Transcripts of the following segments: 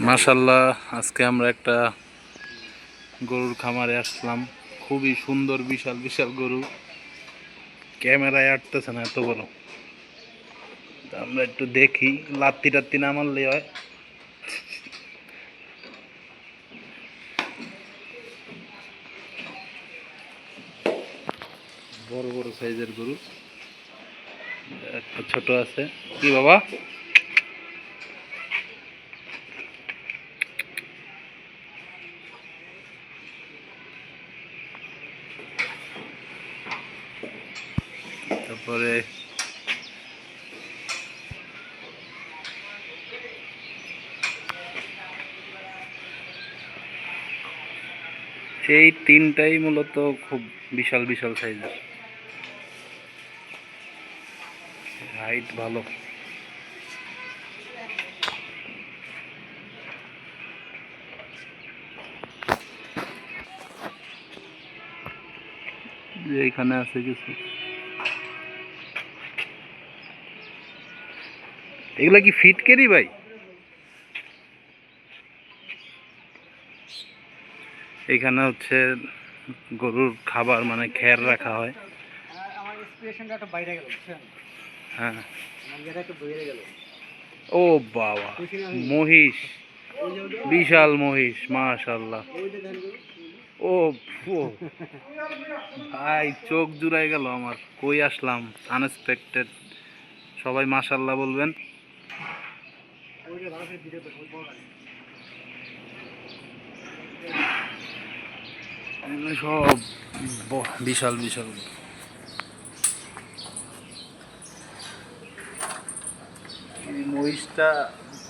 মাশাআল্লাহ, আজকে আমরা একটা গরুর খামারে আসলাম। খুবই সুন্দর বিশাল বিশাল গরু, ক্যামেরায় আটতেছে না এত বড়। আমরা একটু দেখি, লাত্তি টাত্তি না মারলেই হয়। বড় বড় সাইজের গরু, একটা ছোট আছে। কি বাবা, তারপরে এই তিনটাই মূলত খুব বিশাল বিশাল সাইজের, হাইট ভালো। যে এখানে আছে কিছু, এগুলা কি ফিটকেরি ভাই? এখানে হচ্ছে গরুর খাবার, মানে খের রাখা হয়। হ্যাঁ, ও বাবা, মহিষ, বিশাল মহিষ, মাশাআল্লাহ। ও ও ভাই, চোখ জুড়াই গেল আমার। কই আসলাম, আনএক্সপেক্টেড। সবাই মাশাআল্লাহ বলবেন। সব বিশাল বিশাল। এই মহিষটা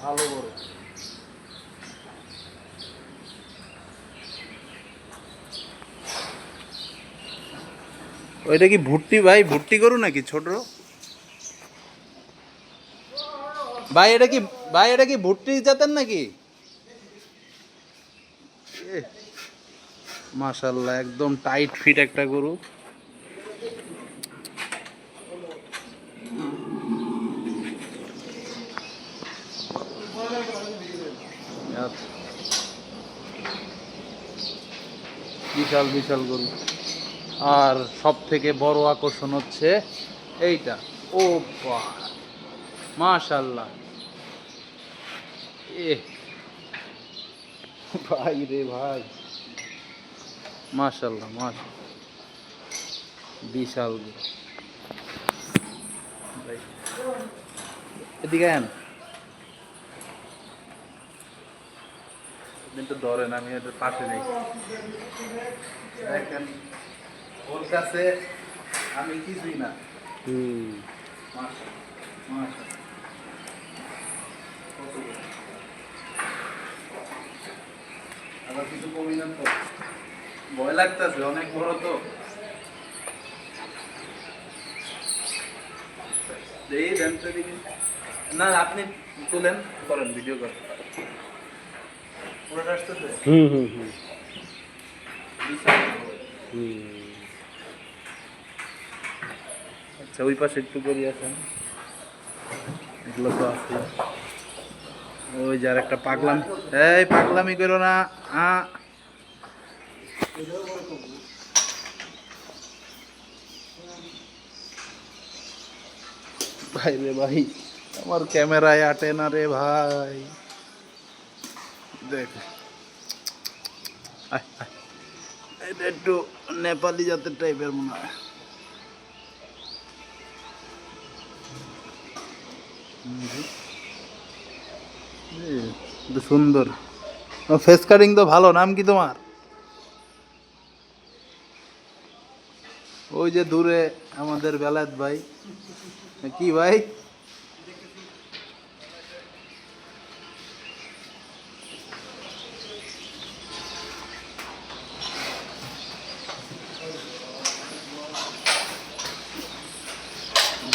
ভালো বড়। ওইটা কি ভুট্টি ভাই? ভুট্টি গরু নাকি ছোট ভাই? এটা কি ভাই, এটা কি ভুট্টি জাতের নাকি? মাশাআল্লাহ, একদম টাইট ফিট একটা গরু। বিশাল বিশাল গরু। আর সব থেকে বড় আকর্ষণ হচ্ছে এইটা। ও বাহ, মাশাআল্লাহ। এ ভাই রে ভাই, মাশাআল্লাহ মাশাআল্লাহ, বিশাল গরু। ভাই এদিকে আন, কিন্তু ধরেন আমি এদের পাশে নেই। দেখেন, ওর কাছে আমি কিছুই না। মাশাআল্লাহ মাশাআল্লাহ, আবার কিছু কমি না তো? ভয় লাগতেছে, অনেক বড় তো। এই দেন তো দেখি। না, আপনি তুলেন, করেন, ভিডিও করেন। পুরোটা আসতেছে। আচ্ছা, ওই পাশে একটু করি আছেন, এগুলো তো আছে। ওই যার একটা পাগলাম, এই পাগলামি করো না। ভাই রে ভাই, আমার ক্যামেরায় আটে না রে ভাই। দেখ, এটা একটু নেপালি জাতের টাইপের মনে হয়। সুন্দর ফেস কাটিং তো ভালো। নাম কি তোমার? ওই যে দূরে আমাদের বেলায়েত ভাই। কি ভাই?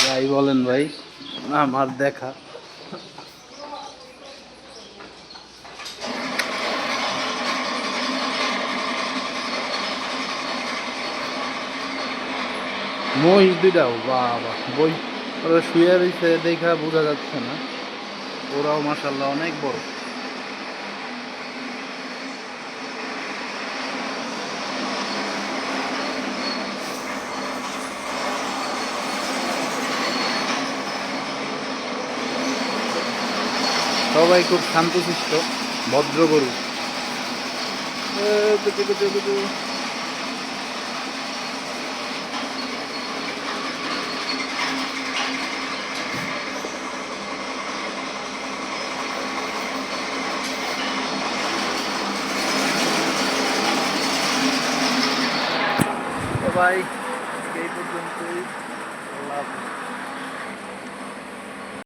যাই বলেন ভাই, আমার দেখা। মহিষ দুইটাও বাবা, বই ওরা শুয়ে রয়েছে দেখা বোঝা যাচ্ছে না। ওরাও মাশাআল্লাহ অনেক বড়। সবাই খুব শান্তশিষ্ট ভদ্র গরু। সবাই এই পর্যন্তই। আল্লাহ হাফেজ।